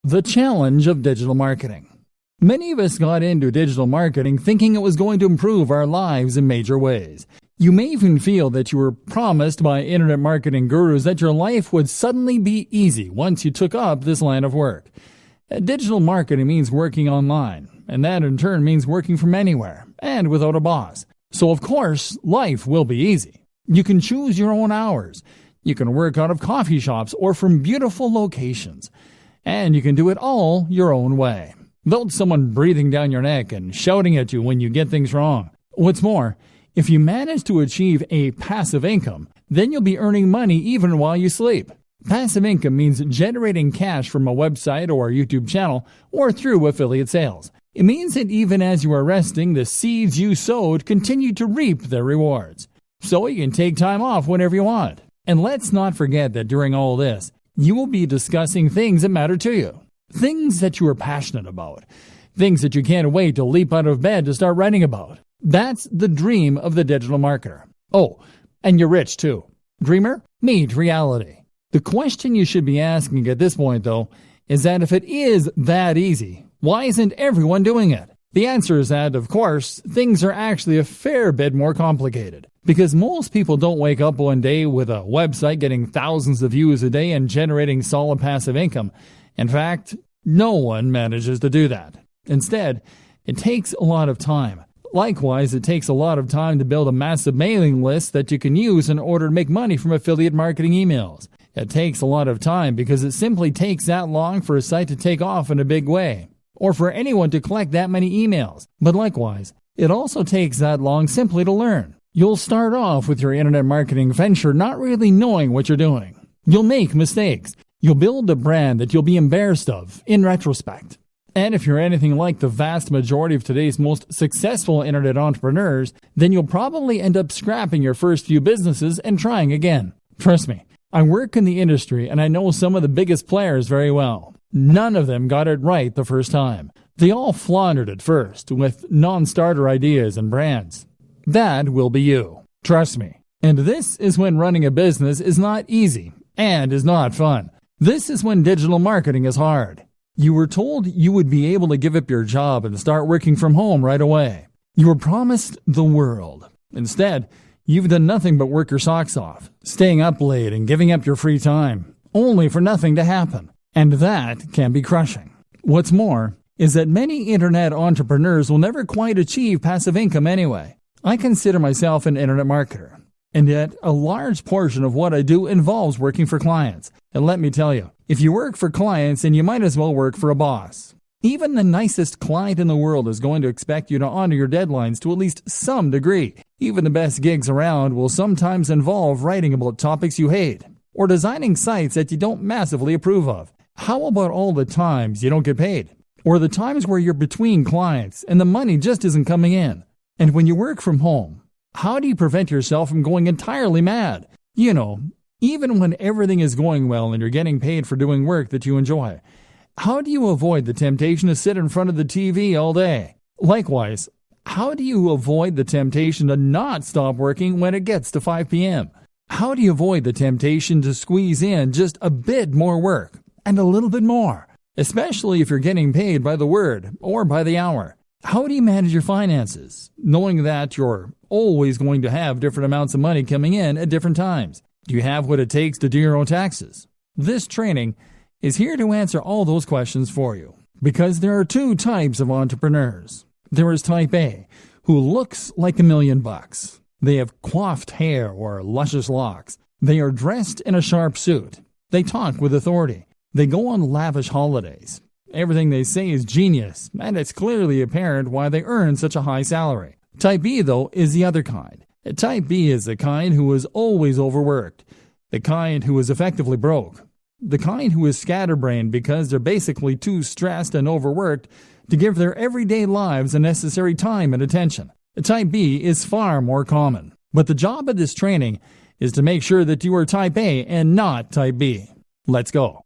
The challenge of digital marketing. Many of us got into digital marketing thinking it was going to improve our lives in major ways. You may even feel that you were promised by internet marketing gurus that your life would suddenly be easy once you took up this line of work. Digital marketing means working online, and that in turn means working from anywhere and without a boss. So of course, life will be easy. You can choose your own hours. You can work out of coffee shops or from beautiful locations. And you can do it all your own way, without someone breathing down your neck and shouting at you when you get things wrong. What's more, if you manage to achieve a passive income, then you'll be earning money even while you sleep. Passive income means generating cash from a website or a YouTube channel or through affiliate sales. It means that even as you are resting, the seeds you sowed continue to reap their rewards. So you can take time off whenever you want. And let's not forget that during all this, you will be discussing things that matter to you, things that you are passionate about, things that you can't wait to leap out of bed to start writing about. That's the dream of the digital marketer. Oh, and you're rich too. Dreamer, meet reality. The question you should be asking at this point, though, is that if it is that easy, why isn't everyone doing it? The answer is that, of course, things are actually a fair bit more complicated. Because most people don't wake up one day with a website getting thousands of views a day and generating solid passive income. In fact, no one manages to do that. Instead, it takes a lot of time. Likewise, it takes a lot of time to build a massive mailing list that you can use in order to make money from affiliate marketing emails. It takes a lot of time because it simply takes that long for a site to take off in a big way, or for anyone to collect that many emails. But likewise, it also takes that long simply to learn. You'll start off with your internet marketing venture not really knowing what you're doing. You'll make mistakes. You'll build a brand that you'll be embarrassed of in retrospect. And if you're anything like the vast majority of today's most successful internet entrepreneurs, then you'll probably end up scrapping your first few businesses and trying again. Trust me, I work in the industry and I know some of the biggest players very well. None of them got it right the first time. They all floundered at first with non-starter ideas and brands. That will be you. Trust me. And this is when running a business is not easy and is not fun. This is when digital marketing is hard. You were told you would be able to give up your job and start working from home right away. You were promised the world. Instead, you've done nothing but work your socks off, staying up late and giving up your free time, only for nothing to happen. And that can be crushing. What's more is that many internet entrepreneurs will never quite achieve passive income anyway. I consider myself an internet marketer, and yet a large portion of what I do involves working for clients. And let me tell you, if you work for clients, then you might as well work for a boss. Even the nicest client in the world is going to expect you to honor your deadlines to at least some degree. Even the best gigs around will sometimes involve writing about topics you hate, or designing sites that you don't massively approve of. How about all the times you don't get paid? Or the times where you're between clients and the money just isn't coming in? And when you work from home, how do you prevent yourself from going entirely mad? You know, even when everything is going well and you're getting paid for doing work that you enjoy, how do you avoid the temptation to sit in front of the TV all day? Likewise, how do you avoid the temptation to not stop working when it gets to 5 p.m.? How do you avoid the temptation to squeeze in just a bit more work and a little bit more, especially if you're getting paid by the word or by the hour? How do you manage your finances, knowing that you're always going to have different amounts of money coming in at different times? Do you have what it takes to do your own taxes? This training is here to answer all those questions for you, because there are two types of entrepreneurs. There is type A, who looks like $1,000,000. They have coiffed hair or luscious locks. They are dressed in a sharp suit. They talk with authority. They go on lavish holidays. Everything they say is genius, and it's clearly apparent why they earn such a high salary. Type B, though, is the other kind. Type B is the kind who is always overworked, the kind who is effectively broke, the kind who is scatterbrained because they're basically too stressed and overworked to give their everyday lives the necessary time and attention. Type B is far more common, but the job of this training is to make sure that you are Type A and not Type B. Let's go.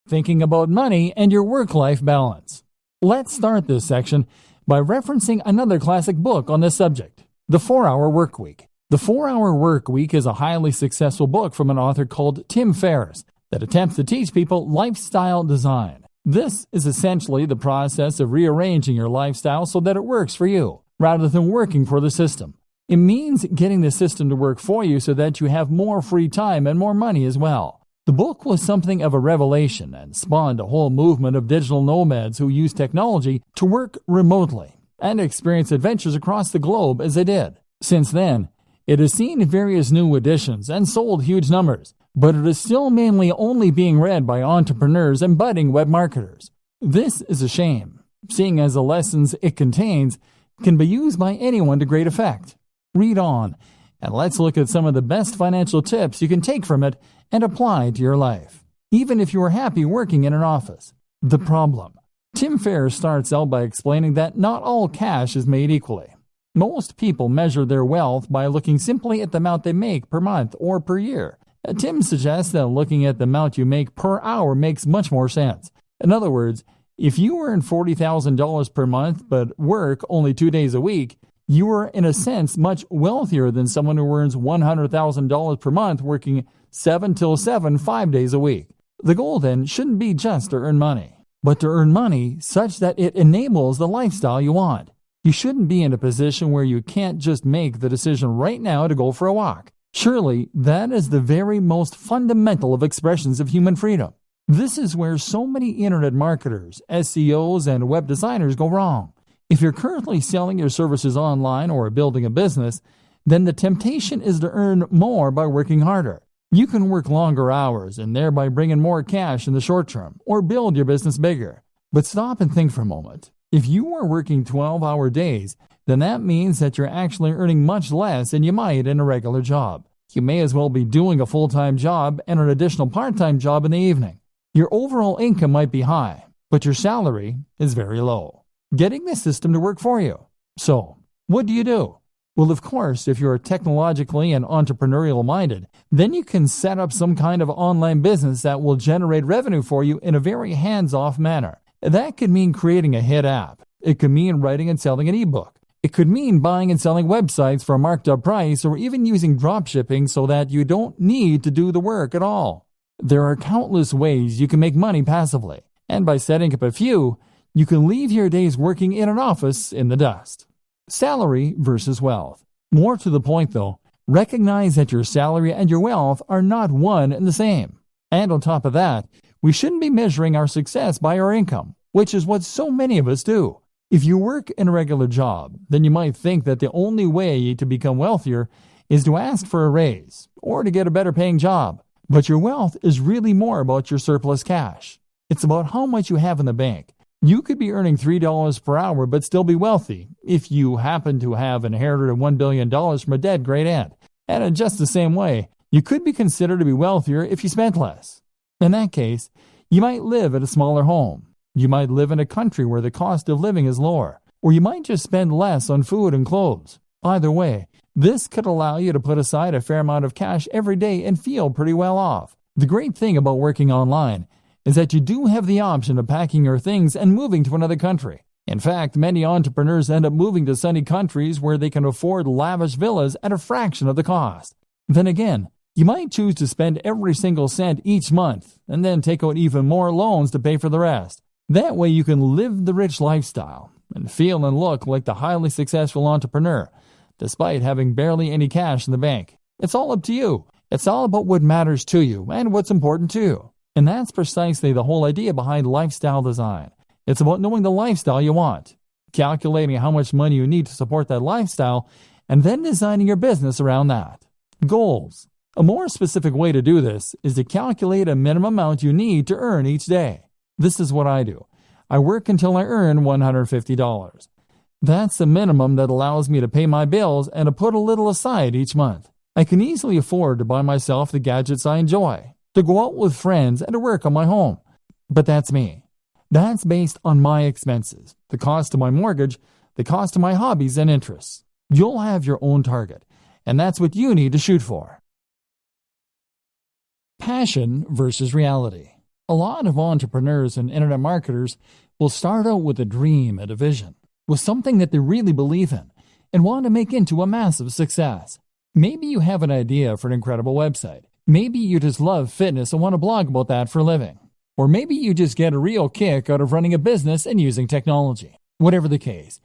Thinking about money and your work-life balance. Let's start this section by referencing another classic book on this subject, The 4-Hour Workweek. The 4-Hour Workweek is a highly successful book from an author called Tim Ferriss. that attempts to teach people lifestyle design. This is essentially the process of rearranging your lifestyle so that it works for you, rather than working for the system. It means getting the system to work for you so that you have more free time and more money as well. The book was something of a revelation and spawned a whole movement of digital nomads who use technology to work remotely and experience adventures across the globe as they did. Since then, it has seen various new editions and sold huge numbers, but it is still mainly only being read by entrepreneurs and budding web marketers. This is a shame, seeing as the lessons it contains can be used by anyone to great effect. Read on, and let's look at some of the best financial tips you can take from it and apply to your life, even if you are happy working in an office. The problem. Tim Ferriss starts out by explaining that not all cash is made equally. Most people measure their wealth by looking simply at the amount they make per month or per year. Tim suggests that looking at the amount you make per hour makes much more sense. In other words, if you earn $40,000 per month but work only 2 days a week, you are in a sense much wealthier than someone who earns $100,000 per month working 7 till 7, 5 days a week. The goal then shouldn't be just to earn money, but to earn money such that it enables the lifestyle you want. You shouldn't be in a position where you can't just make the decision right now to go for a walk. Surely, that is the very most fundamental of expressions of human freedom. This is where so many internet marketers, SEOs, and web designers go wrong. If you're currently selling your services online or building a business, then the temptation is to earn more by working harder. You can work longer hours and thereby bring in more cash in the short term, or build your business bigger. But stop and think for a moment. If you are working 12-hour days, then that means that you're actually earning much less than you might in a regular job. You may as well be doing a full-time job and an additional part-time job in the evening. Your overall income might be high, but your salary is very low. Getting the system to work for you. So, what do you do? Well, of course, if you're technologically and entrepreneurial minded, then you can set up some kind of online business that will generate revenue for you in a very hands-off manner. That could mean creating a hit app. It could mean writing and selling an ebook. It could mean buying and selling websites for a marked up price, or even using dropshipping so that you don't need to do the work at all. There are countless ways you can make money passively, and by setting up a few, you can leave your days working in an office in the dust. Salary versus wealth. More to the point though, recognize that your salary and your wealth are not one and the same. And on top of that, we shouldn't be measuring our success by our income, which is what so many of us do. If you work in a regular job, then you might think that the only way to become wealthier is to ask for a raise or to get a better paying job. But your wealth is really more about your surplus cash. It's about how much you have in the bank. You could be earning $3 per hour but still be wealthy if you happen to have inherited $1 billion from a dead great aunt. And in just the same way, you could be considered to be wealthier if you spent less. In that case, you might live at a smaller home. You might live in a country where the cost of living is lower, or you might just spend less on food and clothes. Either way, this could allow you to put aside a fair amount of cash every day and feel pretty well off. The great thing about working online is that you do have the option of packing your things and moving to another country. In fact, many entrepreneurs end up moving to sunny countries where they can afford lavish villas at a fraction of the cost. Then again, you might choose to spend every single cent each month and then take out even more loans to pay for the rest. That way you can live the rich lifestyle and feel and look like the highly successful entrepreneur, despite having barely any cash in the bank. It's all up to you. It's all about what matters to you and what's important to you. And that's precisely the whole idea behind lifestyle design. It's about knowing the lifestyle you want, calculating how much money you need to support that lifestyle, and then designing your business around that. Goals. A more specific way to do this is to calculate a minimum amount you need to earn each day. This is what I do. I work until I earn $150. That's the minimum that allows me to pay my bills and to put a little aside each month. I can easily afford to buy myself the gadgets I enjoy, to go out with friends, and to work on my home. But that's me. That's based on my expenses, the cost of my mortgage, the cost of my hobbies and interests. You'll have your own target, and that's what you need to shoot for. Passion versus reality. A lot of entrepreneurs and internet marketers will start out with a dream and a vision, with something that they really believe in and want to make into a massive success. Maybe you have an idea for an incredible website. Maybe you just love fitness and want to blog about that for a living. Or maybe you just get a real kick out of running a business and using technology. Whatever the case,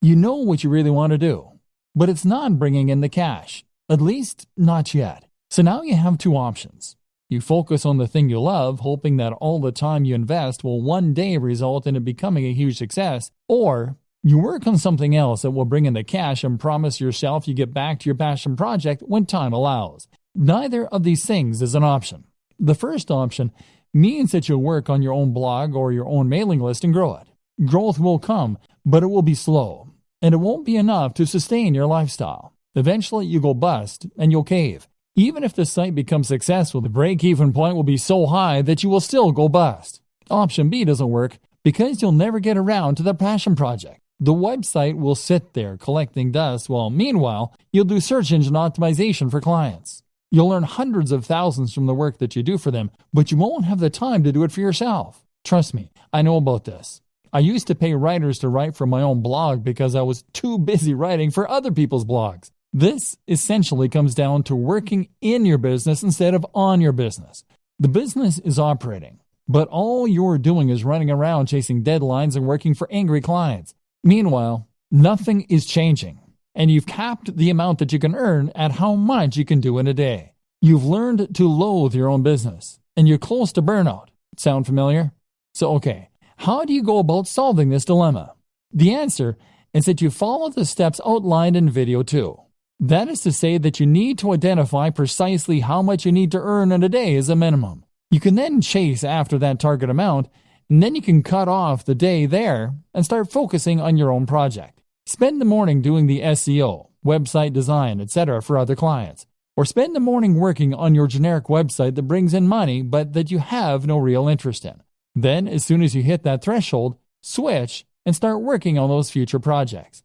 you know what you really want to do, but it's not bringing in the cash, at least not yet. So now you have two options. You focus on the thing you love, hoping that all the time you invest will one day result in it becoming a huge success, or you work on something else that will bring in the cash and promise yourself you get back to your passion project when time allows. Neither of these things is an option. The first option means that you'll work on your own blog or your own mailing list and grow it. Growth will come, but it will be slow, and it won't be enough to sustain your lifestyle. Eventually, you go bust and you'll cave. Even if the site becomes successful, the break-even point will be so high that you will still go bust. Option B doesn't work because you'll never get around to the passion project. The website will sit there collecting dust while, meanwhile, you'll do search engine optimization for clients. You'll earn hundreds of thousands from the work that you do for them, but you won't have the time to do it for yourself. Trust me, I know about this. I used to pay writers to write for my own blog because I was too busy writing for other people's blogs. This essentially comes down to working in your business instead of on your business. The business is operating, but all you're doing is running around chasing deadlines and working for angry clients. Meanwhile, nothing is changing, and you've capped the amount that you can earn at how much you can do in a day. You've learned to loathe your own business, and you're close to burnout. Sound familiar? So, okay, how do you go about solving this dilemma? The answer is that you follow the steps outlined in video 2. That is to say that you need to identify precisely how much you need to earn in a day as a minimum. You can then chase after that target amount, and then you can cut off the day there and start focusing on your own project. Spend the morning doing the SEO, website design, etc. for other clients. Or spend the morning working on your generic website that brings in money but that you have no real interest in. Then, as soon as you hit that threshold, switch and start working on those future projects.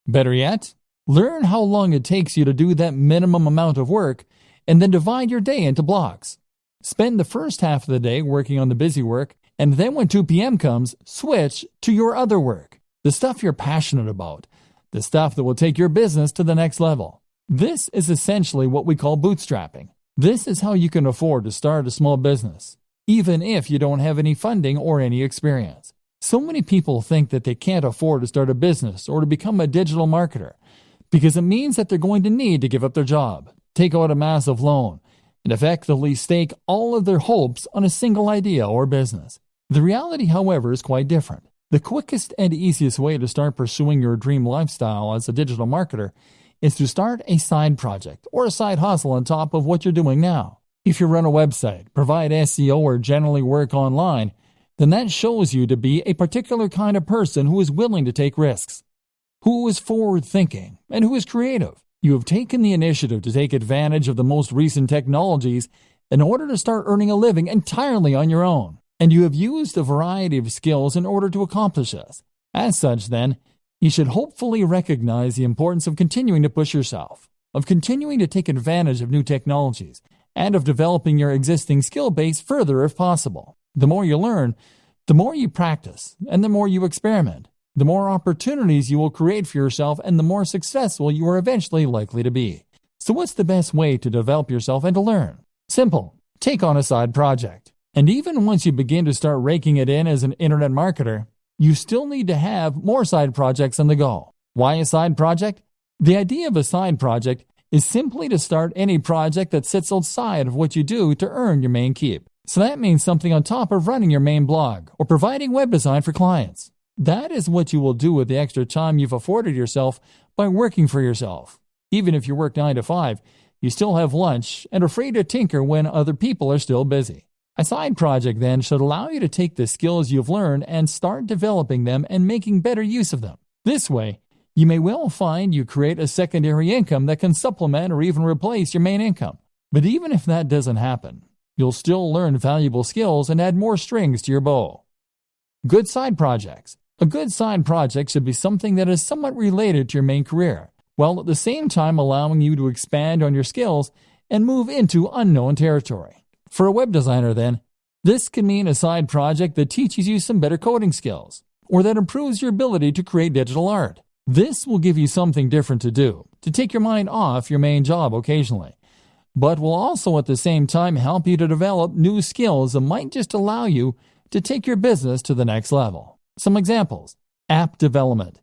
Better yet, learn how long it takes you to do that minimum amount of work and then divide your day into blocks. Spend the first half of the day working on the busy work, and then when 2 p.m. comes, switch to your other work, the stuff you're passionate about, the stuff that will take your business to the next level. This is essentially what we call bootstrapping. This is how you can afford to start a small business, even if you don't have any funding or any experience. So many people think that they can't afford to start a business or to become a digital marketer because it means that they're going to need to give up their job, take out a massive loan, and effectively stake all of their hopes on a single idea or business. The reality, however, is quite different. The quickest and easiest way to start pursuing your dream lifestyle as a digital marketer is to start a side project or a side hustle on top of what you're doing now. If you run a website, provide SEO, or generally work online, then that shows you to be a particular kind of person who is willing to take risks, who is forward-thinking, and who is creative. You have taken the initiative to take advantage of the most recent technologies in order to start earning a living entirely on your own, and you have used a variety of skills in order to accomplish this. As such, then, you should hopefully recognize the importance of continuing to push yourself, of continuing to take advantage of new technologies, and of developing your existing skill base further if possible. The more you learn, the more you practice, and the more you experiment, the more opportunities you will create for yourself and the more successful you are eventually likely to be. So what's the best way to develop yourself and to learn? Simple. Take on a side project. And even once you begin to start raking it in as an internet marketer, you still need to have more side projects on the go. Why a side project? The idea of a side project is simply to start any project that sits outside of what you do to earn your main keep. So that means something on top of running your main blog or providing web design for clients. That is what you will do with the extra time you've afforded yourself by working for yourself. Even if you work 9 to 5, you still have lunch and are free to tinker when other people are still busy. A side project then should allow you to take the skills you've learned and start developing them and making better use of them. This way, you may well find you create a secondary income that can supplement or even replace your main income. But even if that doesn't happen, you'll still learn valuable skills and add more strings to your bow. Good side projects. A good side project should be something that is somewhat related to your main career, while at the same time allowing you to expand on your skills and move into unknown territory. For a web designer, then, this can mean a side project that teaches you some better coding skills, or that improves your ability to create digital art. This will give you something different to do, to take your mind off your main job occasionally. but will also at the same time help you to develop new skills that might just allow you to take your business to the next level. Some examples: app development.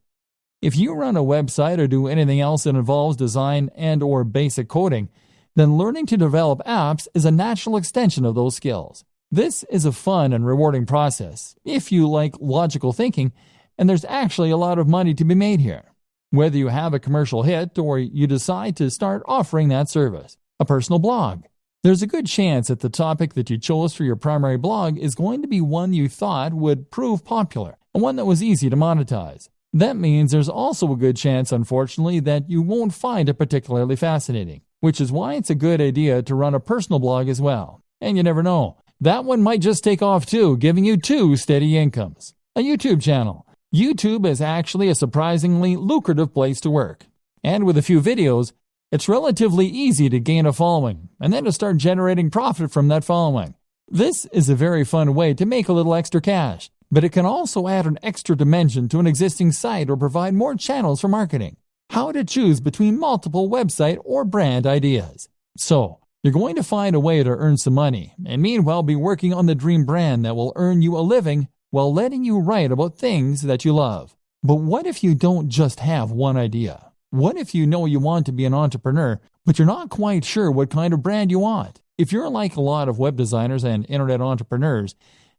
If you run a website or do anything else that involves design and/or basic coding, then learning to develop apps is a natural extension of those skills. This is a fun and rewarding process if you like logical thinking, and there's actually a lot of money to be made here. Whether you have a commercial hit or you decide to start offering that service. A personal blog. There's a good chance that the topic that you chose for your primary blog is going to be one you thought would prove popular and one that was easy to monetize. That means there's also a good chance, unfortunately, that you won't find it particularly fascinating, which is why it's a good idea to run a personal blog as well. And you never know, that one might just take off too, giving you 2 steady incomes. A YouTube channel. YouTube is actually a surprisingly lucrative place to work. And with a few videos, it's relatively easy to gain a following and then to start generating profit from that following. This is a very fun way to make a little extra cash, but it can also add an extra dimension to an existing site or provide more channels for marketing. How to choose between multiple website or brand ideas. So, you're going to find a way to earn some money and meanwhile be working on the dream brand that will earn you a living while letting you write about things that you love. But what if you don't just have one idea? What if you know you want to be an entrepreneur, but you're not quite sure what kind of brand you want? If you're like a lot of web designers and internet entrepreneurs,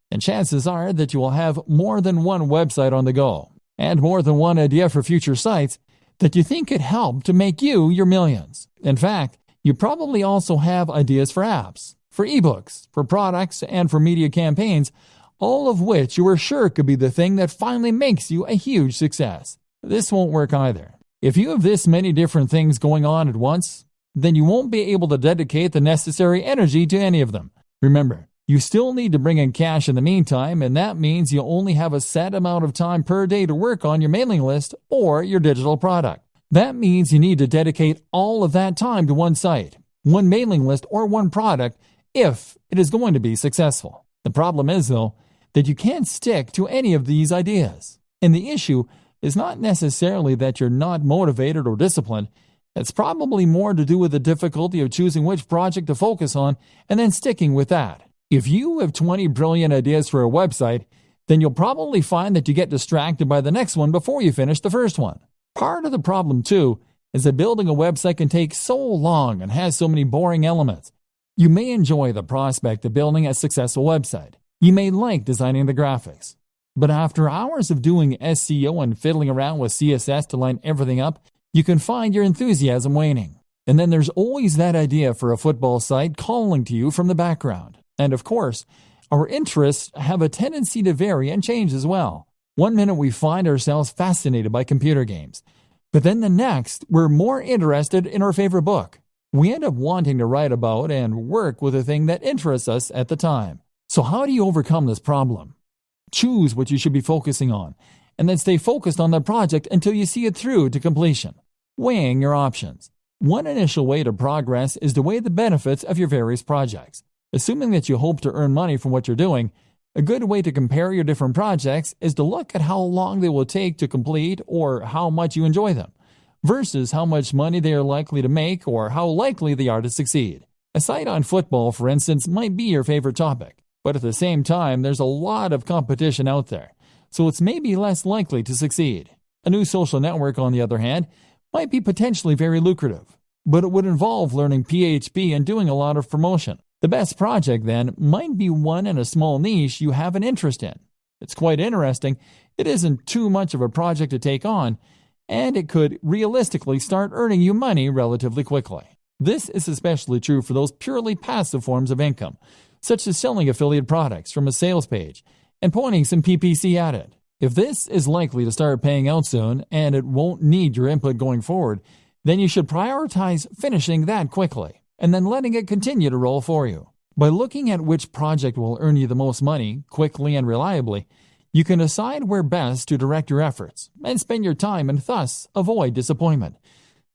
then chances are that you will have more than one website on the go and more than one idea for future sites that you think could help to make you your millions. In fact, you probably also have ideas for apps, for ebooks, for products, and for media campaigns, all of which you are sure could be the thing that finally makes you a huge success. This won't work either. If you have this many different things going on at once, then you won't be able to dedicate the necessary energy to any of them. Remember, you still need to bring in cash in the meantime, and that means you only have a set amount of time per day to work on your mailing list or your digital product. That means you need to dedicate all of that time to one site, one mailing list, or one product if it is going to be successful. The problem is, though, that you can't stick to any of these ideas. And the issue is not necessarily that you're not motivated or disciplined. It's probably more to do with the difficulty of choosing which project to focus on and then sticking with that. If you have 20 brilliant ideas for a website, then you'll probably find that you get distracted by the next one before you finish the first one. Part of the problem, too, is that building a website can take so long and has so many boring elements. You may enjoy the prospect of building a successful website. You may like designing the graphics. But after hours of doing SEO and fiddling around with CSS to line everything up, you can find your enthusiasm waning. And then there's always that idea for a football site calling to you from the background. And of course, our interests have a tendency to vary and change as well. One minute we find ourselves fascinated by computer games, but then the next we're more interested in our favorite book. We end up wanting to write about and work with the thing that interests us at the time. So how do you overcome this problem? Choose what you should be focusing on, and then stay focused on that project until you see it through to completion. Weighing your options. One initial way to progress is to weigh the benefits of your various projects. Assuming that you hope to earn money from what you're doing, a good way to compare your different projects is to look at how long they will take to complete or how much you enjoy them, versus how much money they are likely to make or how likely they are to succeed. A site on football, for instance, might be your favorite topic, but at the same time, there's a lot of competition out there, so it's maybe less likely to succeed. A new social network, on the other hand, might be potentially very lucrative, but it would involve learning PHP and doing a lot of promotion. The best project, then, might be one in a small niche you have an interest in. It's quite interesting, it isn't too much of a project to take on, and it could realistically start earning you money relatively quickly. This is especially true for those purely passive forms of income, such as selling affiliate products from a sales page and pointing some PPC at it. If this is likely to start paying out soon and it won't need your input going forward, then you should prioritize finishing that quickly and then letting it continue to roll for you. By looking at which project will earn you the most money quickly and reliably, you can decide where best to direct your efforts and spend your time and thus avoid disappointment.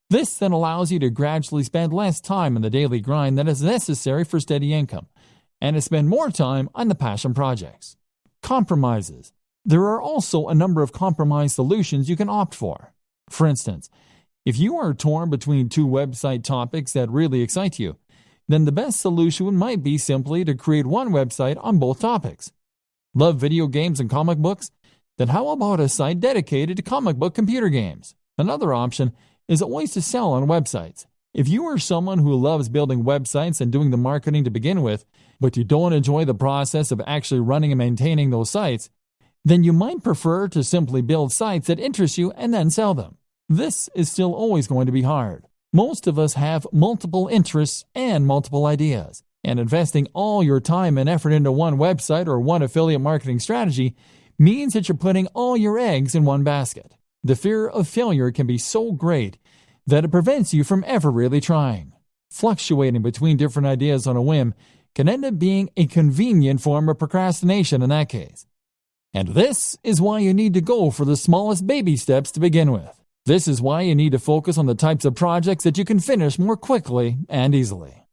This then allows you to gradually spend less time in the daily grind that is necessary for steady income and to spend more time on the passion projects. Compromises. There are also a number of compromise solutions you can opt for. For instance, if you are torn between two website topics that really excite you, then the best solution might be simply to create one website on both topics. Love video games and comic books? Then how about a site dedicated to comic book computer games? Another option is always to sell on websites. If you are someone who loves building websites and doing the marketing to begin with, but you don't enjoy the process of actually running and maintaining those sites, then you might prefer to simply build sites that interest you and then sell them. This is still always going to be hard. Most of us have multiple interests and multiple ideas, and investing all your time and effort into one website or one affiliate marketing strategy means that you're putting all your eggs in one basket. The fear of failure can be so great that it prevents you from ever really trying. Fluctuating between different ideas on a whim can end up being a convenient form of procrastination in that case. And this is why you need to go for the smallest baby steps to begin with. This is why you need to focus on the types of projects that you can finish more quickly and easily.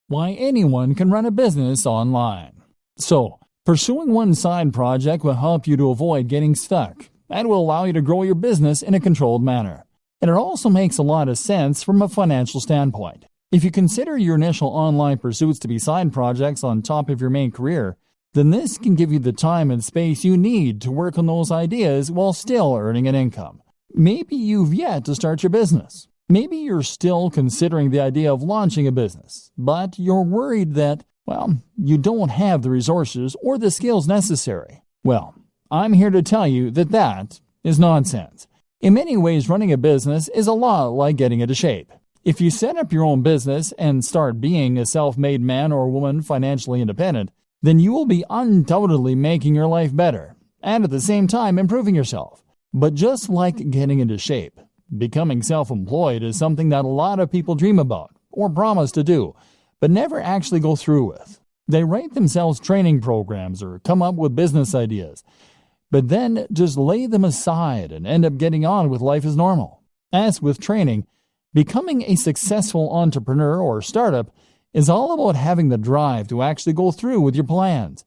Why anyone can run a business online. So, pursuing one side project will help you to avoid getting stuck and will allow you to grow your business in a controlled manner. And it also makes a lot of sense from a financial standpoint. If you consider your initial online pursuits to be side projects on top of your main career, then this can give you the time and space you need to work on those ideas while still earning an income. Maybe you've yet to start your business. Maybe you're still considering the idea of launching a business, but you're worried that, you don't have the resources or the skills necessary. Well, I'm here to tell you that that is nonsense. In many ways, running a business is a lot like getting into shape. If you set up your own business and start being a self-made man or woman financially independent, then you will be undoubtedly making your life better and at the same time improving yourself. But just like getting into shape, becoming self-employed is something that a lot of people dream about or promise to do, but never actually go through with. They write themselves training programs or come up with business ideas, but then just lay them aside and end up getting on with life as normal. As with training, becoming a successful entrepreneur or startup is all about having the drive to actually go through with your plans.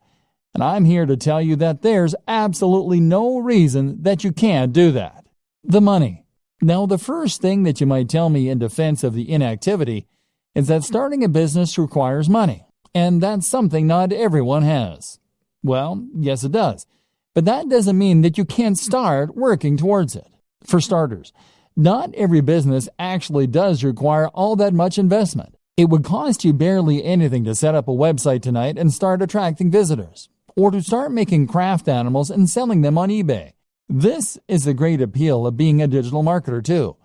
And I'm here to tell you that there's absolutely no reason that you can't do that. The money. Now, the first thing that you might tell me in defense of the inactivity is that starting a business requires money, and that's something not everyone has. Well, yes it does, but that doesn't mean that you can't start working towards it. For starters, not every business actually does require all that much investment. It would cost you barely anything to set up a website tonight and start attracting visitors, or to start making craft animals and selling them on eBay. This is the great appeal of being a digital marketer too.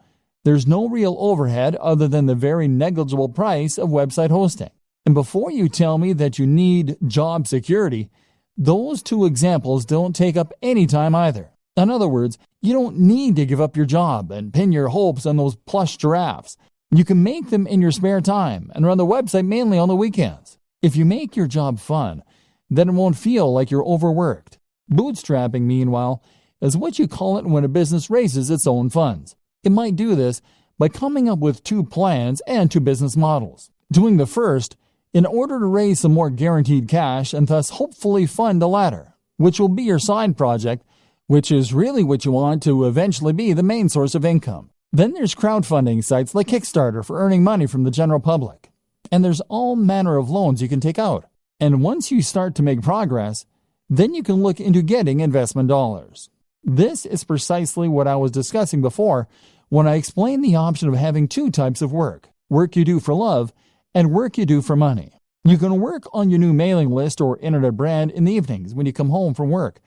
There's no real overhead other than the very negligible price of website hosting. And before you tell me that you need job security, those two examples don't take up any time either. In other words, you don't need to give up your job and pin your hopes on those plush giraffes. You can make them in your spare time and run the website mainly on the weekends. If you make your job fun, then it won't feel like you're overworked. Bootstrapping, meanwhile, is what you call it when a business raises its own funds. It might do this by coming up with two plans and two business models. Doing the first in order to raise some more guaranteed cash and thus hopefully fund the latter, which will be your side project, which is really what you want to eventually be the main source of income. Then there's crowdfunding sites like Kickstarter for earning money from the general public. And there's all manner of loans you can take out. And once you start to make progress, then you can look into getting investment dollars. This is precisely what I was discussing before when I explained the option of having two types of work you do for love and work you do for money. You can work on your new mailing list or internet brand in the evenings when you come home from work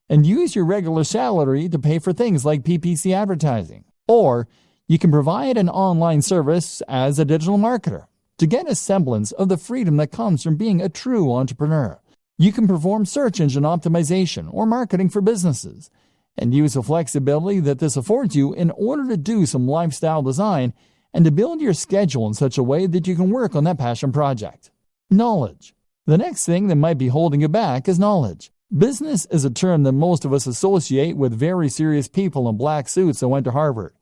and use your regular salary to pay for things like PPC advertising. Or you can provide an online service as a digital marketer to get a semblance of the freedom that comes from being a true entrepreneur. You can perform search engine optimization or marketing for businesses and use the flexibility that this affords you in order to do some lifestyle design and to build your schedule in such a way that you can work on that passion project. Knowledge. The next thing that might be holding you back is knowledge. Business is a term that most of us associate with very serious people in black suits that went to Harvard.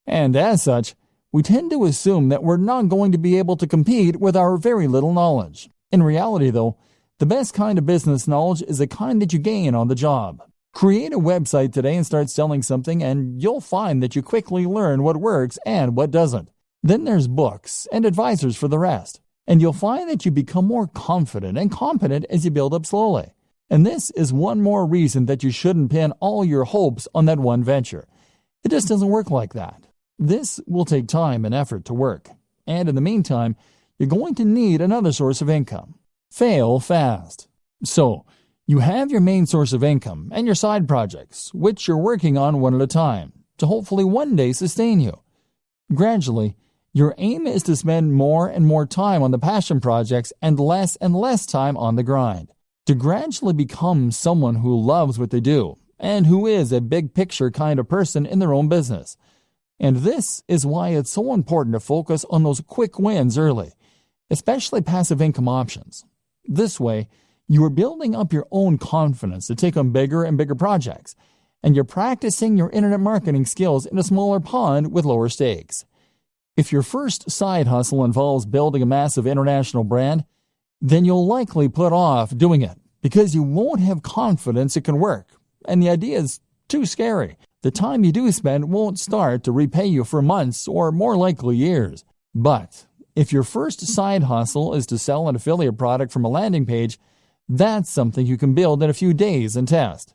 And as such, we tend to assume that we're not going to be able to compete with our very little knowledge. In reality, though, the best kind of business knowledge is the kind that you gain on the job. Create a website today and start selling something, and you'll find that you quickly learn what works and what doesn't. Then there's books and advisors for the rest. And you'll find that you become more confident and competent as you build up slowly. And this is one more reason that you shouldn't pin all your hopes on that one venture. It just doesn't work like that. This will take time and effort to work. And in the meantime, you're going to need another source of income. Fail fast. So, you have your main source of income and your side projects, which you're working on one at a time, to hopefully one day sustain you. Gradually, your aim is to spend more and more time on the passion projects and less time on the grind. To gradually become someone who loves what they do and who is a big picture kind of person in their own business. And this is why it's so important to focus on those quick wins early, especially passive income options. This way, you are building up your own confidence to take on bigger and bigger projects, and you're practicing your internet marketing skills in a smaller pond with lower stakes. If your first side hustle involves building a massive international brand, then you'll likely put off doing it because you won't have confidence it can work, and the idea is too scary. The time you do spend won't start to repay you for months or more likely years. But if your first side hustle is to sell an affiliate product from a landing page, that's something you can build in a few days and test.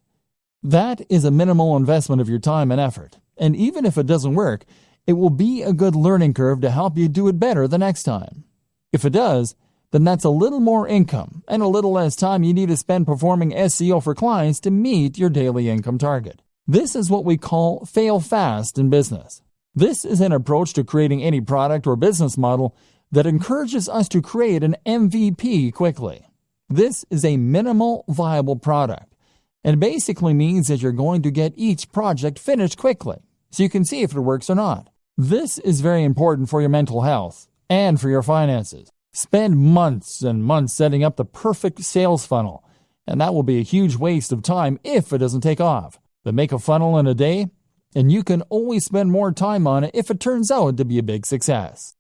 That is a minimal investment of your time and effort, and even if it doesn't work, it will be a good learning curve to help you do it better the next time. If it does, then that's a little more income and a little less time you need to spend performing SEO for clients to meet your daily income target. This is what we call fail fast in business. This is an approach to creating any product or business model that encourages us to create an MVP quickly. This is a minimal viable product, and basically means that you're going to get each project finished quickly so you can see if it works or not. This is very important for your mental health and for your finances. Spend months and months setting up the perfect sales funnel, and that will be a huge waste of time if it doesn't take off. But make a funnel in a day, and you can always spend more time on it if it turns out to be a big success.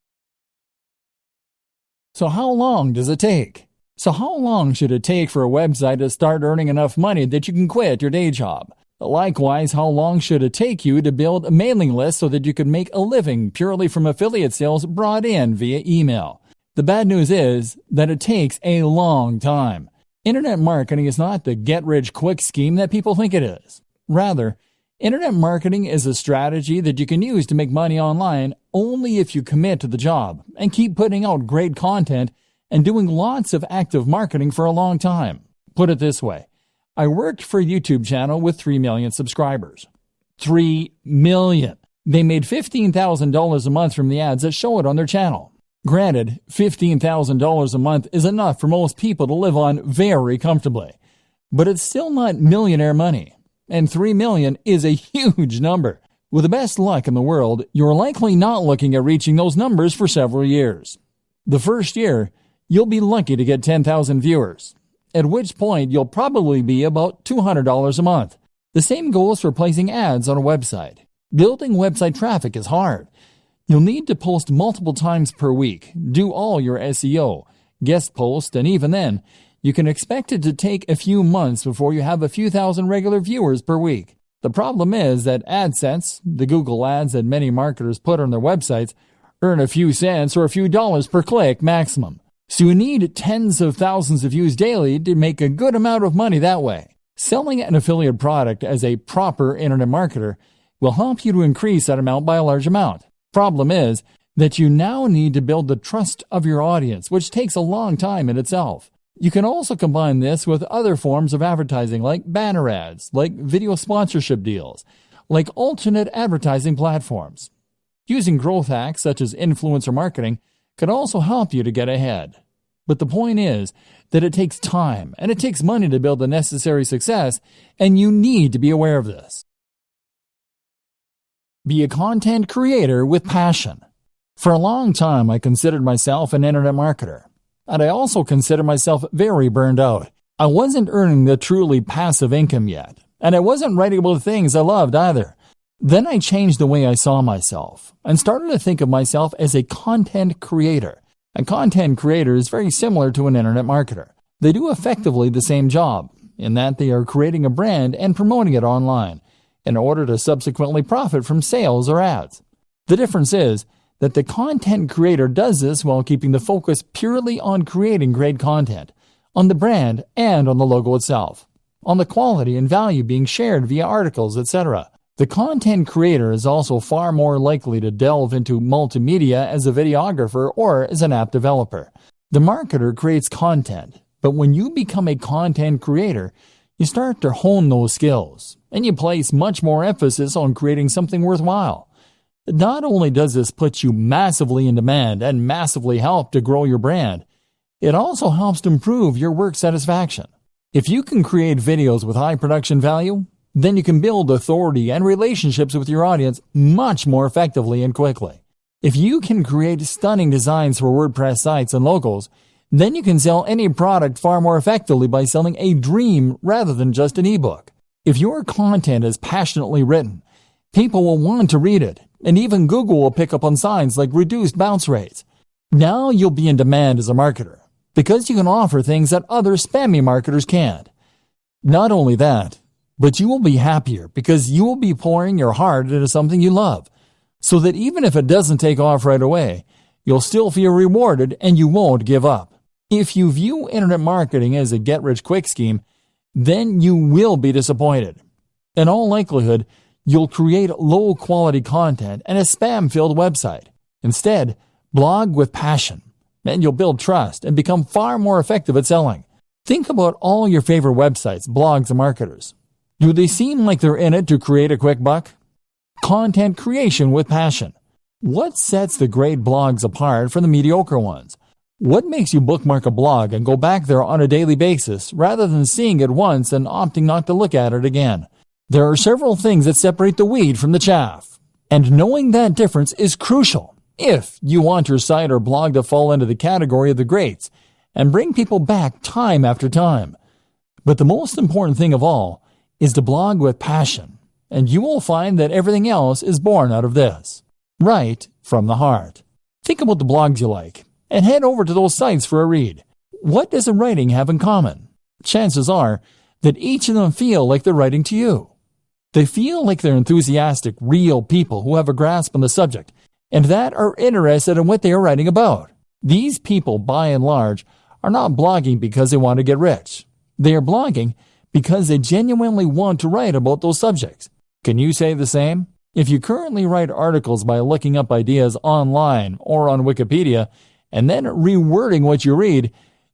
So how long does it take? So how long should it take for a website to start earning enough money that you can quit your day job? Likewise, how long should it take you to build a mailing list so that you can make a living purely from affiliate sales brought in via email? The bad news is that it takes a long time. Internet marketing is not the get-rich-quick scheme that people think it is. Rather, internet marketing is a strategy that you can use to make money online only if you commit to the job and keep putting out great content and doing lots of active marketing for a long time. Put it this way. I worked for a YouTube channel with 3 million subscribers. 3 million. They made $15,000 a month from the ads that show it on their channel. Granted, $15,000 a month is enough for most people to live on very comfortably. But it's still not millionaire money. And 3 million is a huge number. With the best luck in the world, you're likely not looking at reaching those numbers for several years. The first year, you'll be lucky to get 10,000 viewers, at which point you'll probably be about $200 a month. The same goes for placing ads on a website. Building website traffic is hard. You'll need to post multiple times per week, do all your SEO, guest post, and even then, you can expect it to take a few months before you have a few thousand regular viewers per week. The problem is that AdSense, the Google ads that many marketers put on their websites, earn a few cents or a few dollars per click maximum. So you need tens of thousands of views daily to make a good amount of money that way. Selling an affiliate product as a proper internet marketer will help you to increase that amount by a large amount. Problem is that you now need to build the trust of your audience, which takes a long time in itself. You can also combine this with other forms of advertising like banner ads, like video sponsorship deals, like alternate advertising platforms. Using growth hacks such as influencer marketing can also help you to get ahead. But the point is that it takes time and it takes money to build the necessary success, and you need to be aware of this. Be a content creator with passion. For a long time, I considered myself an internet marketer. And I also consider myself very burned out. I wasn't earning the truly passive income yet, and I wasn't writing about things I loved either. Then I changed the way I saw myself and started to think of myself as a content creator. A content creator is very similar to an internet marketer. They do effectively the same job, in that they are creating a brand and promoting it online in order to subsequently profit from sales or ads. The difference is that the content creator does this while keeping the focus purely on creating great content, on the brand and on the logo itself, on the quality and value being shared via articles, etc. The content creator is also far more likely to delve into multimedia as a videographer or as an app developer. The marketer creates content, but when you become a content creator, you start to hone those skills, and you place much more emphasis on creating something worthwhile. Not only does this put you massively in demand and massively help to grow your brand, it also helps to improve your work satisfaction. If you can create videos with high production value, then you can build authority and relationships with your audience much more effectively and quickly. If you can create stunning designs for WordPress sites and logos, then you can sell any product far more effectively by selling a dream rather than just an ebook. If your content is passionately written, people will want to read it, and even Google will pick up on signs like reduced bounce rates. Now you'll be in demand as a marketer, because you can offer things that other spammy marketers can't. Not only that, but you will be happier because you will be pouring your heart into something you love, so that even if it doesn't take off right away, you'll still feel rewarded and you won't give up. If you view internet marketing as a get-rich-quick scheme, then you will be disappointed. In all likelihood, you'll create low-quality content and a spam-filled website. Instead, blog with passion, and you'll build trust and become far more effective at selling. Think about all your favorite websites, blogs, and marketers. Do they seem like they're in it to create a quick buck? Content creation with passion. What sets the great blogs apart from the mediocre ones? What makes you bookmark a blog and go back there on a daily basis rather than seeing it once and opting not to look at it again? There are several things that separate the wheat from the chaff, and knowing that difference is crucial if you want your site or blog to fall into the category of the greats and bring people back time after time. But the most important thing of all is to blog with passion, and you will find that everything else is born out of this, right from the heart. Think about the blogs you like, and head over to those sites for a read. What does the writing have in common? Chances are that each of them feel like they're writing to you. They feel like they're enthusiastic, real people who have a grasp on the subject, and that are interested in what they are writing about. These people, by and large, are not blogging because they want to get rich. They are blogging because they genuinely want to write about those subjects. Can you say the same? If you currently write articles by looking up ideas online or on Wikipedia and then rewording what you read,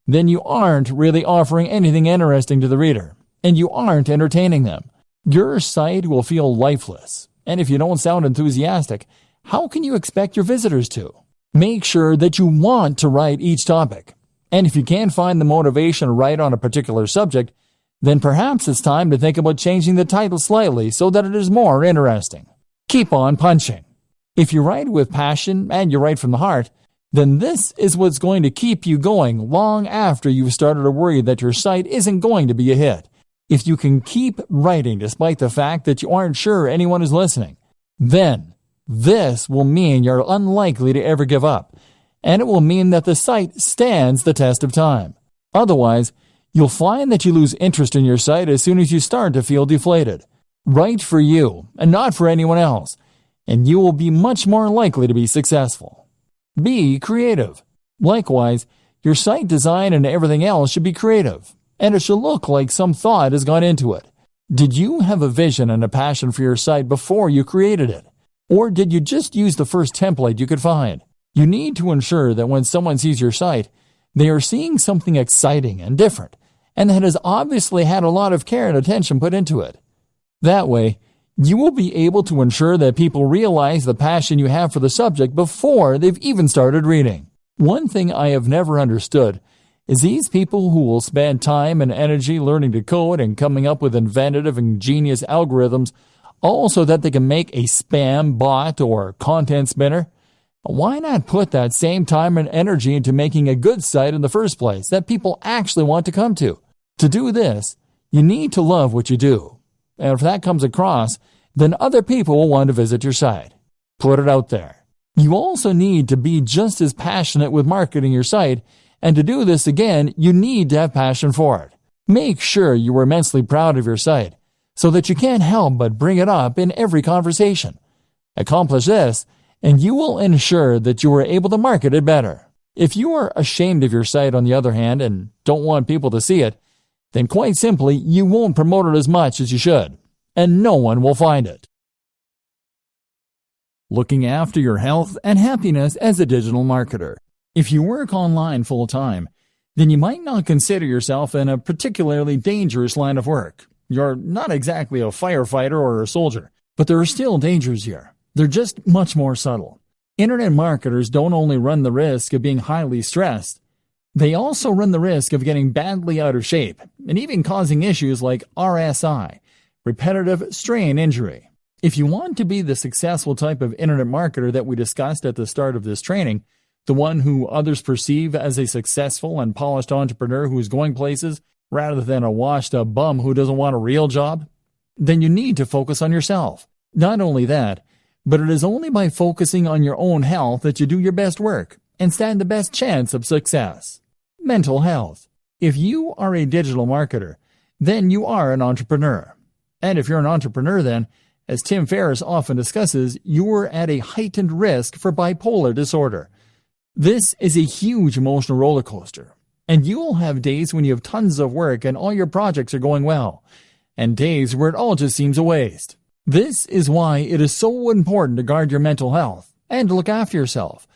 then you aren't really offering anything interesting to the reader, and you aren't entertaining them. Your site will feel lifeless, and if you don't sound enthusiastic, how can you expect your visitors to? Make sure that you want to write each topic, and if you can't find the motivation to write on a particular subject, then perhaps it's time to think about changing the title slightly so that it is more interesting. Keep on punching. If you write with passion and you write from the heart, then this is what's going to keep you going long after you've started to worry that your site isn't going to be a hit. If you can keep writing despite the fact that you aren't sure anyone is listening, then this will mean you're unlikely to ever give up, and it will mean that the site stands the test of time. Otherwise, you'll find that you lose interest in your site as soon as you start to feel deflated. Write for you and not for anyone else, and you will be much more likely to be successful. Be creative. Likewise, your site design and everything else should be creative, and it should look like some thought has gone into it. Did you have a vision and a passion for your site before you created it? Or did you just use the first template you could find? You need to ensure that when someone sees your site, they are seeing something exciting and different, and that has obviously had a lot of care and attention put into it. That way, you will be able to ensure that people realize the passion you have for the subject before they've even started reading. One thing I have never understood is these people who will spend time and energy learning to code and coming up with inventive and genius algorithms all so that they can make a spam bot or content spinner. Why not put that same time and energy into making a good site in the first place that people actually want to come to? To do this, you need to love what you do. And if that comes across, then other people will want to visit your site. Put it out there. You also need to be just as passionate with marketing your site, and to do this again, you need to have passion for it. Make sure you are immensely proud of your site, so that you can't help but bring it up in every conversation. Accomplish this, and you will ensure that you are able to market it better. If you are ashamed of your site, on the other hand, and don't want people to see it, then quite simply, you won't promote it as much as you should, and no one will find it. Looking after your health and happiness as a digital marketer. If you work online full-time, then you might not consider yourself in a particularly dangerous line of work. You're not exactly a firefighter or a soldier, but there are still dangers here. They're just much more subtle. Internet marketers don't only run the risk of being highly stressed, they also run the risk of getting badly out of shape and even causing issues like RSI, repetitive strain injury. If you want to be the successful type of internet marketer that we discussed at the start of this training, the one who others perceive as a successful and polished entrepreneur who is going places rather than a washed-up bum who doesn't want a real job, then you need to focus on yourself. Not only that, but it is only by focusing on your own health that you do your best work and stand the best chance of success. Mental health. If you are a digital marketer, then you are an entrepreneur. And if you're an entrepreneur, then, as Tim Ferriss often discusses, you are at a heightened risk for bipolar disorder. This is a huge emotional roller coaster, and you will have days when you have tons of work and all your projects are going well, and days where it all just seems a waste. This is why it is so important to guard your mental health and to look after yourself,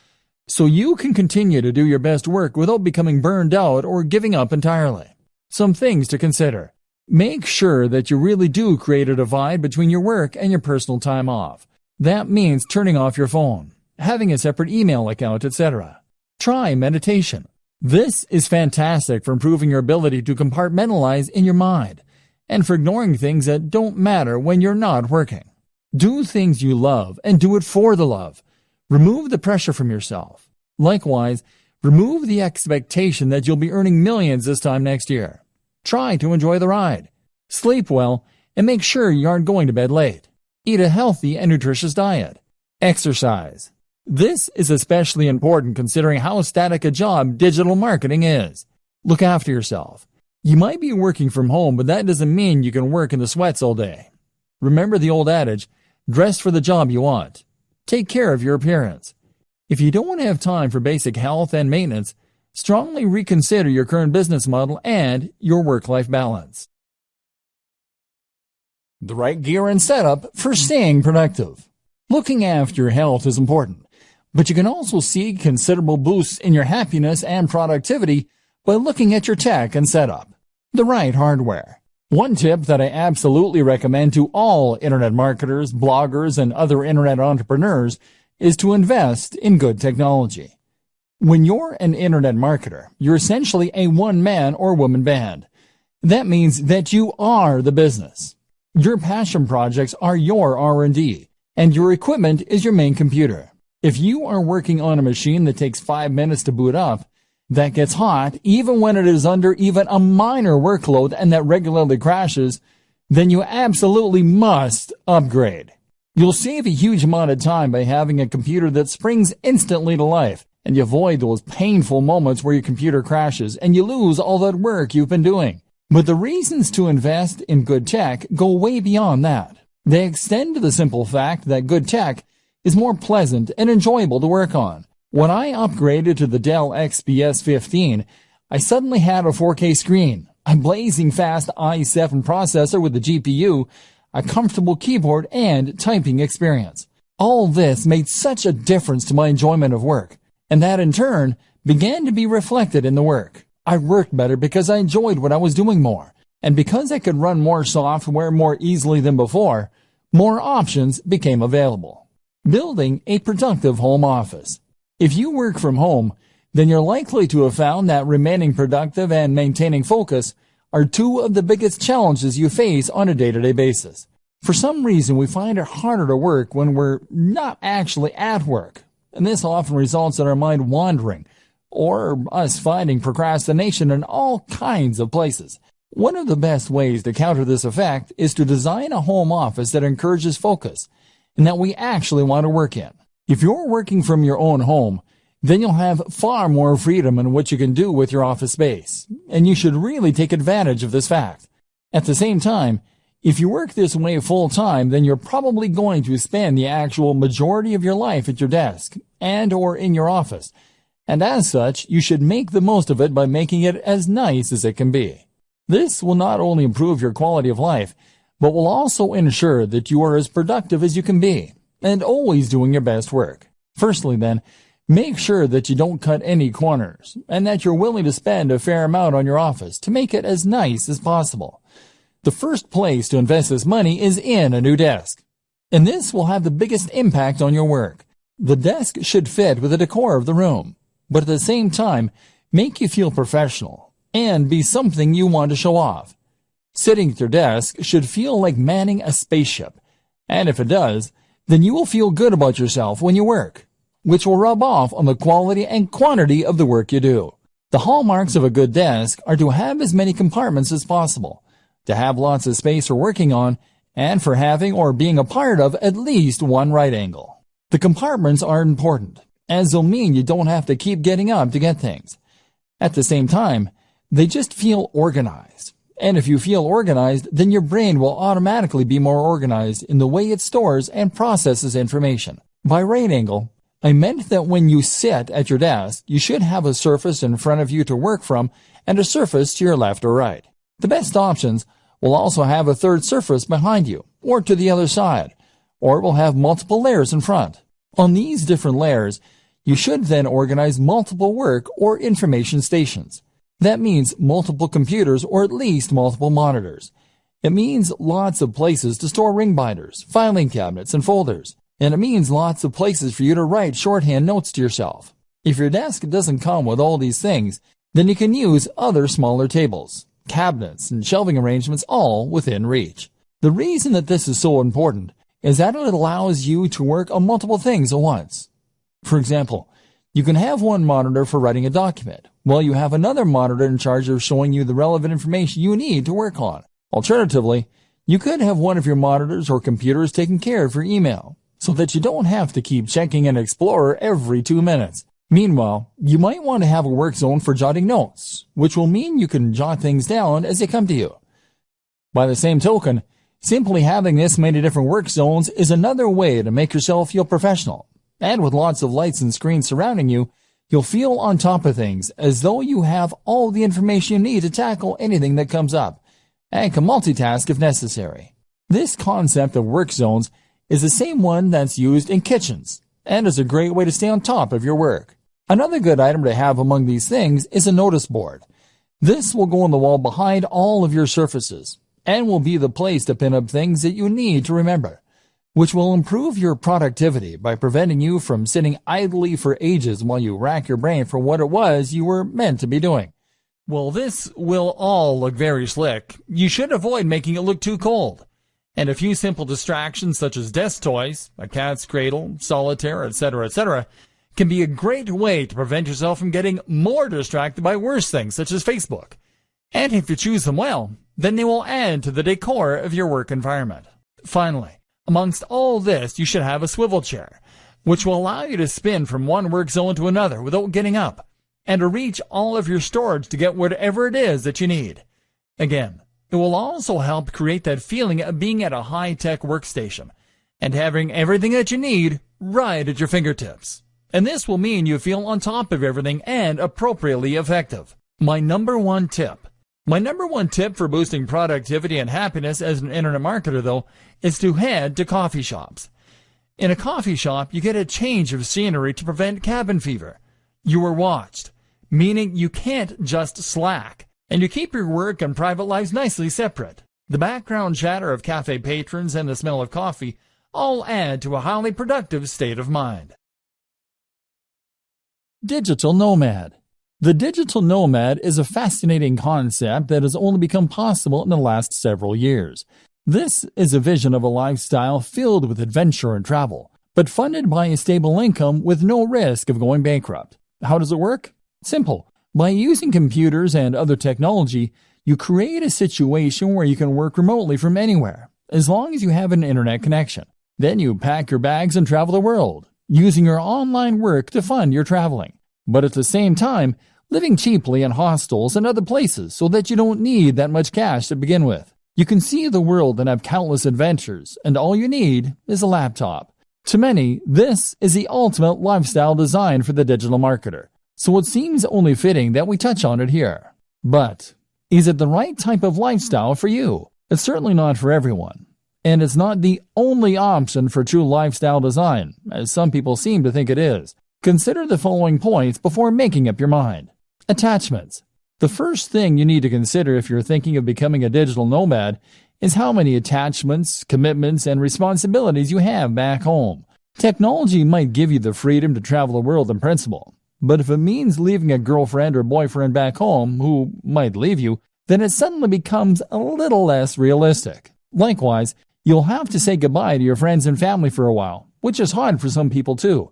so you can continue to do your best work without becoming burned out or giving up entirely. Some things to consider. Make sure that you really do create a divide between your work and your personal time off. That means turning off your phone, having a separate email account, etc. Try meditation. This is fantastic for improving your ability to compartmentalize in your mind and for ignoring things that don't matter when you're not working. Do things you love and do it for the love. Remove the pressure from yourself. Likewise, remove the expectation that you'll be earning millions this time next year. Try to enjoy the ride. Sleep well and make sure you aren't going to bed late. Eat a healthy and nutritious diet. Exercise. This is especially important considering how static a job digital marketing is. Look after yourself. You might be working from home, but that doesn't mean you can work in the sweats all day. Remember the old adage, dress for the job you want. Take care of your appearance. If you don't have time for basic health and maintenance, strongly reconsider your current business model and your work-life balance. The right gear and setup for staying productive. Looking after your health is important, but you can also see considerable boosts in your happiness and productivity by looking at your tech and setup. The right hardware. One tip that I absolutely recommend to all internet marketers, bloggers, and other internet entrepreneurs is to invest in good technology. When you're an internet marketer, you're essentially a one-man or woman band. That means that you are the business. Your passion projects are your R&D, and your equipment is your main computer. If you are working on a machine that takes 5 minutes to boot up, that gets hot even when it is under even a minor workload and that regularly crashes, then you absolutely must upgrade. You'll save a huge amount of time by having a computer that springs instantly to life, and you avoid those painful moments where your computer crashes and you lose all that work you've been doing. But the reasons to invest in good tech go way beyond that. They extend to the simple fact that good tech is more pleasant and enjoyable to work on. When I upgraded to the Dell XPS 15, I suddenly had a 4K screen, a blazing fast i7 processor with a GPU, a comfortable keyboard, and typing experience. All this made such a difference to my enjoyment of work, and that in turn began to be reflected in the work. I worked better because I enjoyed what I was doing more, and because I could run more software more easily than before, more options became available. Building a productive home office. If you work from home, then you're likely to have found that remaining productive and maintaining focus are two of the biggest challenges you face on a day-to-day basis. For some reason, we find it harder to work when we're not actually at work, and this often results in our mind wandering, or us finding procrastination in all kinds of places. One of the best ways to counter this effect is to design a home office that encourages focus, and that we actually want to work in. If you're working from your own home, then you'll have far more freedom in what you can do with your office space, and you should really take advantage of this fact. At the same time, If you work this way full-time, then you're probably going to spend the actual majority of your life at your desk and or in your office. And as such, you should make the most of it by making it as nice as it can be. This will not only improve your quality of life, but will also ensure that you are as productive as you can be, and always doing your best work. Firstly then, make sure that you don't cut any corners, and that you're willing to spend a fair amount on your office to make it as nice as possible. The first place to invest this money is in a new desk, and this will have the biggest impact on your work. The desk should fit with the decor of the room, but at the same time, make you feel professional and be something you want to show off. Sitting at your desk should feel like manning a spaceship, and if it does, then you will feel good about yourself when you work, which will rub off on the quality and quantity of the work you do. The hallmarks of a good desk are to have as many compartments as possible, to have lots of space for working on, and for having or being a part of at least one right angle. The compartments are important, as they'll mean you don't have to keep getting up to get things. At the same time, they just feel organized. And if you feel organized, then your brain will automatically be more organized in the way it stores and processes information. By right angle, I meant that when you sit at your desk, you should have a surface in front of you to work from and a surface to your left or right. The best options will also have a third surface behind you or to the other side, or it will have multiple layers in front. On these different layers, you should then organize multiple work or information stations. That means multiple computers or at least multiple monitors. It means lots of places to store ring binders, filing cabinets, and folders. And it means lots of places for you to write shorthand notes to yourself. If your desk doesn't come with all these things, then you can use other smaller tables, cabinets, and shelving arrangements all within reach. The reason that this is so important is that it allows you to work on multiple things at once. For example, you can have one monitor for writing a document, while you have another monitor in charge of showing you the relevant information you need to work on. Alternatively, you could have one of your monitors or computers taking care of your email, so that you don't have to keep checking an Explorer every 2 minutes. Meanwhile, you might want to have a work zone for jotting notes, which will mean you can jot things down as they come to you. By the same token, simply having this many different work zones is another way to make yourself feel professional. And with lots of lights and screens surrounding you, you'll feel on top of things as though you have all the information you need to tackle anything that comes up, and can multitask if necessary. This concept of work zones is the same one that's used in kitchens, and is a great way to stay on top of your work. Another good item to have among these things is a notice board. This will go on the wall behind all of your surfaces, and will be the place to pin up things that you need to remember, which will improve your productivity by preventing you from sitting idly for ages while you rack your brain for what it was you were meant to be doing. Well, this will all look very slick. You should avoid making it look too cold. And a few simple distractions such as desk toys, a cat's cradle, solitaire, etc., can be a great way to prevent yourself from getting more distracted by worse things such as Facebook. And if you choose them well, then they will add to the decor of your work environment. Finally, amongst all this, you should have a swivel chair, which will allow you to spin from one work zone to another without getting up, and to reach all of your storage to get whatever it is that you need. Again, it will also help create that feeling of being at a high-tech workstation and having everything that you need right at your fingertips. And this will mean you feel on top of everything and appropriately effective. My number one tip for boosting productivity and happiness as an internet marketer, though, is to head to coffee shops. In a coffee shop, you get a change of scenery to prevent cabin fever. You are watched, meaning you can't just slack, and you keep your work and private lives nicely separate. The background chatter of cafe patrons and the smell of coffee all add to a highly productive state of mind. Digital nomad. The digital nomad is a fascinating concept that has only become possible in the last several years. This is a vision of a lifestyle filled with adventure and travel, but funded by a stable income with no risk of going bankrupt. How does it work? Simple. By using computers and other technology, you create a situation where you can work remotely from anywhere, as long as you have an internet connection. Then you pack your bags and travel the world, using your online work to fund your traveling, but at the same time, living cheaply in hostels and other places so that you don't need that much cash to begin with. You can see the world and have countless adventures, and all you need is a laptop. To many, this is the ultimate lifestyle design for the digital marketer, so it seems only fitting that we touch on it here. But is it the right type of lifestyle for you? It's certainly not for everyone. And it's not the only option for true lifestyle design, as some people seem to think it is. Consider the following points before making up your mind. Attachments. The first thing you need to consider if you're thinking of becoming a digital nomad is how many attachments, commitments, and responsibilities you have back home. Technology might give you the freedom to travel the world in principle, but if it means leaving a girlfriend or boyfriend back home who might leave you, then it suddenly becomes a little less realistic. Likewise, you'll have to say goodbye to your friends and family for a while, which is hard for some people too.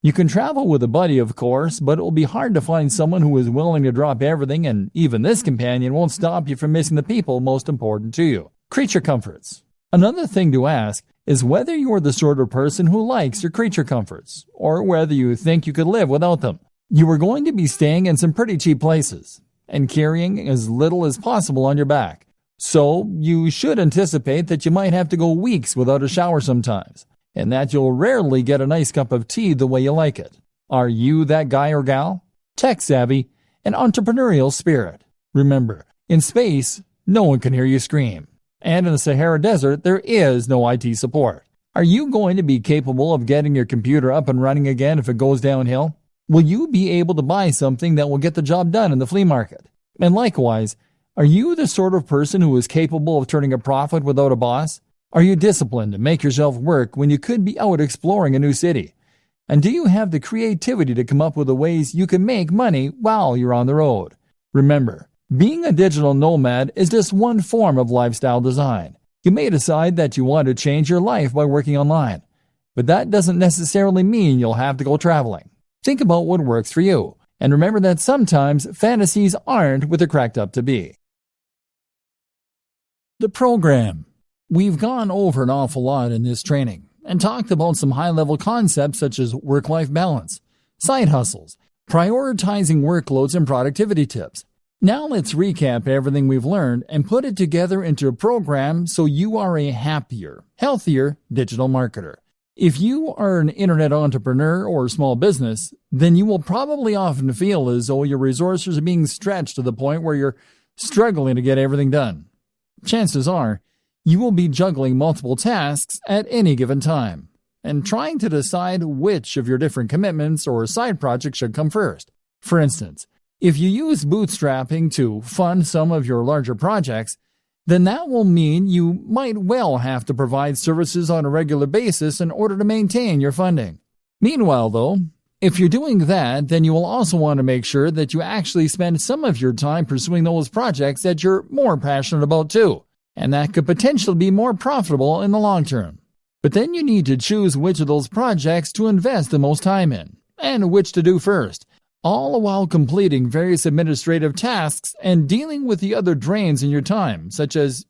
You can travel with a buddy, of course, but it will be hard to find someone who is willing to drop everything, and even this companion won't stop you from missing the people most important to you. Creature comforts. Another thing to ask is whether you are the sort of person who likes your creature comforts, or whether you think you could live without them. You are going to be staying in some pretty cheap places, and carrying as little as possible on your back. So, you should anticipate that you might have to go weeks without a shower sometimes, and that you'll rarely get a nice cup of tea the way you like it. Are you that guy or gal? Tech-savvy and entrepreneurial spirit. Remember, in space, no one can hear you scream. And in the Sahara Desert, there is no IT support. Are you going to be capable of getting your computer up and running again if it goes downhill? Will you be able to buy something that will get the job done in the flea market? And likewise, are you the sort of person who is capable of turning a profit without a boss? Are you disciplined to make yourself work when you could be out exploring a new city? And do you have the creativity to come up with the ways you can make money while you're on the road? Remember, being a digital nomad is just one form of lifestyle design. You may decide that you want to change your life by working online, but that doesn't necessarily mean you'll have to go traveling. Think about what works for you, and remember that sometimes fantasies aren't what they're cracked up to be. The program. We've gone over an awful lot in this training and talked about some high-level concepts such as work-life balance, side hustles, prioritizing workloads, and productivity tips. Now let's recap everything we've learned and put it together into a program so you are a happier, healthier digital marketer. If you are an internet entrepreneur or small business, then you will probably often feel as though your resources are being stretched to the point where you're struggling to get everything done. Chances are, you will be juggling multiple tasks at any given time and trying to decide which of your different commitments or side projects should come first. For instance, if you use bootstrapping to fund some of your larger projects, then that will mean you might well have to provide services on a regular basis in order to maintain your funding. Meanwhile, though, if you're doing that, then you will also want to make sure that you actually spend some of your time pursuing those projects that you're more passionate about too, and that could potentially be more profitable in the long term. But then you need to choose which of those projects to invest the most time in, and which to do first, all while completing various administrative tasks and dealing with the other drains in your time, such as,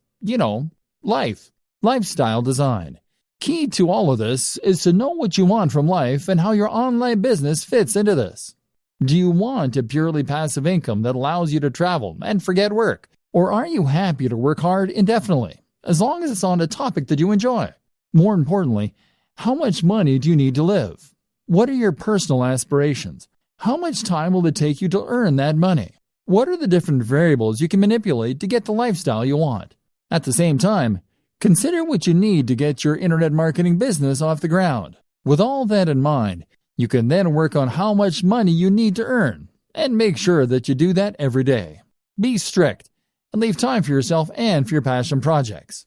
lifestyle design. Key to all of this is to know what you want from life and how your online business fits into this. Do you want a purely passive income that allows you to travel and forget work? Or are you happy to work hard indefinitely, as long as it's on a topic that you enjoy? More importantly, how much money do you need to live? What are your personal aspirations? How much time will it take you to earn that money? What are the different variables you can manipulate to get the lifestyle you want? At the same time, consider what you need to get your internet marketing business off the ground. With all that in mind, you can then work on how much money you need to earn, and make sure that you do that every day. Be strict, and leave time for yourself and for your passion projects.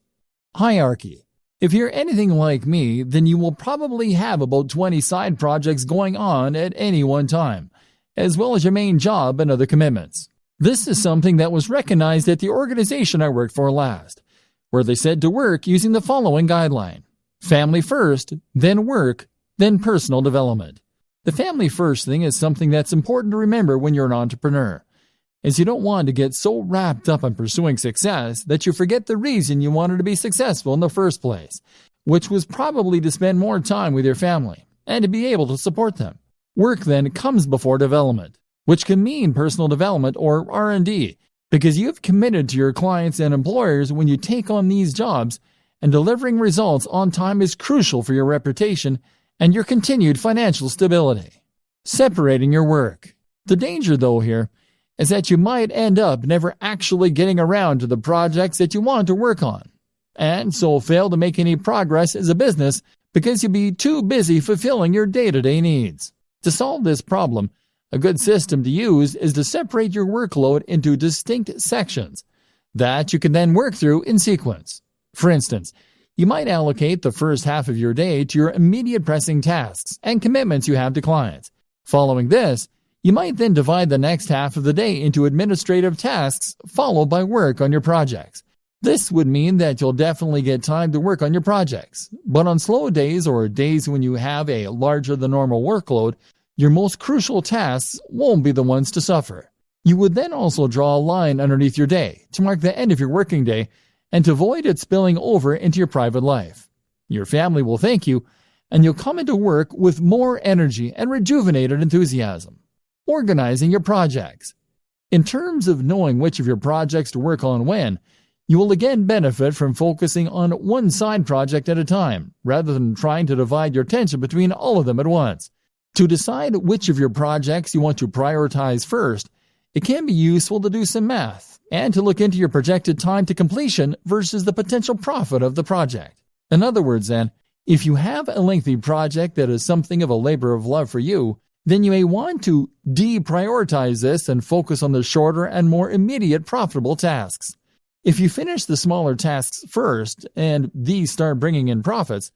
Hierarchy. If you're anything like me, then you will probably have about 20 side projects going on at any one time, as well as your main job and other commitments. This is something that was recognized at the organization I worked for last, where they said to work using the following guideline: family first, then work, then personal development. The family first thing is something that's important to remember when you're an entrepreneur, as you don't want to get so wrapped up in pursuing success that you forget the reason you wanted to be successful in the first place, which was probably to spend more time with your family and to be able to support them. Work then comes before development, which can mean personal development or R&D, because you've committed to your clients and employers when you take on these jobs, and delivering results on time is crucial for your reputation and your continued financial stability. Separating your work. The danger, though, here is that you might end up never actually getting around to the projects that you want to work on, and so fail to make any progress as a business because you'll be too busy fulfilling your day-to-day needs. To solve this problem, a good system to use is to separate your workload into distinct sections that you can then work through in sequence. For instance, you might allocate the first half of your day to your immediate pressing tasks and commitments you have to clients. Following this, you might then divide the next half of the day into administrative tasks followed by work on your projects. This would mean that you'll definitely get time to work on your projects, but on slow days or days when you have a larger than normal workload, your most crucial tasks won't be the ones to suffer. You would then also draw a line underneath your day to mark the end of your working day and to avoid it spilling over into your private life. Your family will thank you, and you'll come into work with more energy and rejuvenated enthusiasm. Organizing your projects. In terms of knowing which of your projects to work on when, you will again benefit from focusing on one side project at a time, rather than trying to divide your attention between all of them at once. To decide which of your projects you want to prioritize first, it can be useful to do some math and to look into your projected time to completion versus the potential profit of the project. In other words, then, if you have a lengthy project that is something of a labor of love for you, then you may want to deprioritize this and focus on the shorter and more immediate profitable tasks. If you finish the smaller tasks first and these start bringing in profits,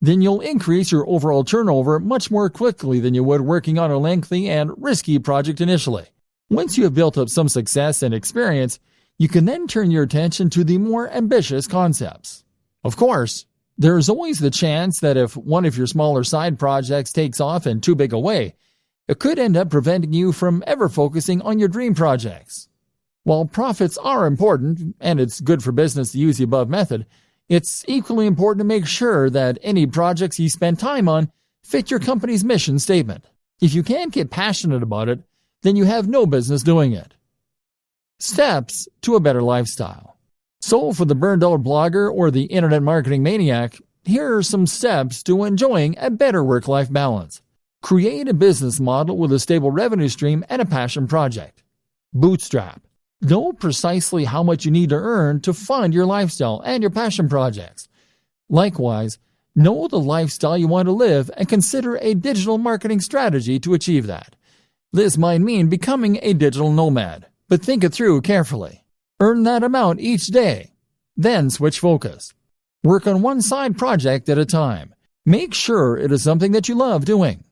then you'll increase your overall turnover much more quickly than you would working on a lengthy and risky project initially. Once you have built up some success and experience, you can then turn your attention to the more ambitious concepts. Of course, there is always the chance that if one of your smaller side projects takes off in too big a way, it could end up preventing you from ever focusing on your dream projects. While profits are important, and it's good for business to use the above method, it's equally important to make sure that any projects you spend time on fit your company's mission statement. If you can't get passionate about it, then you have no business doing it. Steps to a better lifestyle. So for the burned out blogger or the internet marketing maniac, here are some steps to enjoying a better work-life balance. Create a business model with a stable revenue stream and a passion project. Bootstrap. Know precisely how much you need to earn to fund your lifestyle and your passion projects. Likewise, know the lifestyle you want to live and consider a digital marketing strategy to achieve that. This might mean becoming a digital nomad, but think it through carefully. Earn that amount each day. Then switch focus. Work on one side project at a time. Make sure it is something that you love doing.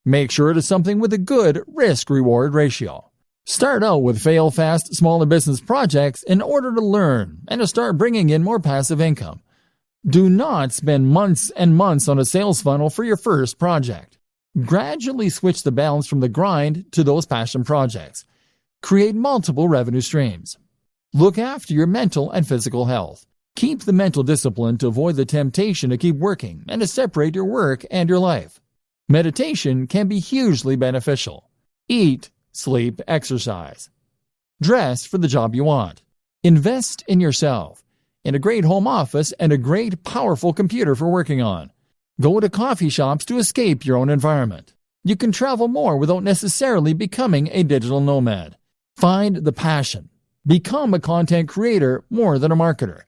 Make sure it is something with a good risk-reward ratio. Start out with fail-fast, smaller business projects in order to learn and to start bringing in more passive income. Do not spend months and months on a sales funnel for your first project. Gradually switch the balance from the grind to those passion projects. Create multiple revenue streams. Look after your mental and physical health. Keep the mental discipline to avoid the temptation to keep working and to separate your work and your life. Meditation can be hugely beneficial. Eat, sleep, exercise. Dress for the job you want. Invest in yourself, in a great home office and a great, powerful computer for working on. Go to coffee shops to escape your own environment. You can travel more without necessarily becoming a digital nomad. Find the passion. Become a content creator more than a marketer.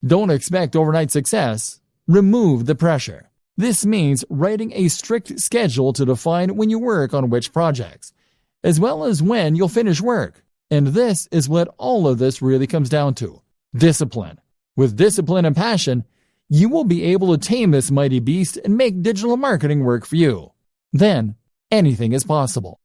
Don't expect overnight success. Remove the pressure. This means writing a strict schedule to define when you work on which projects, as well as when you'll finish work. And this is what all of this really comes down to. Discipline. With discipline and passion, you will be able to tame this mighty beast and make digital marketing work for you. Then, anything is possible.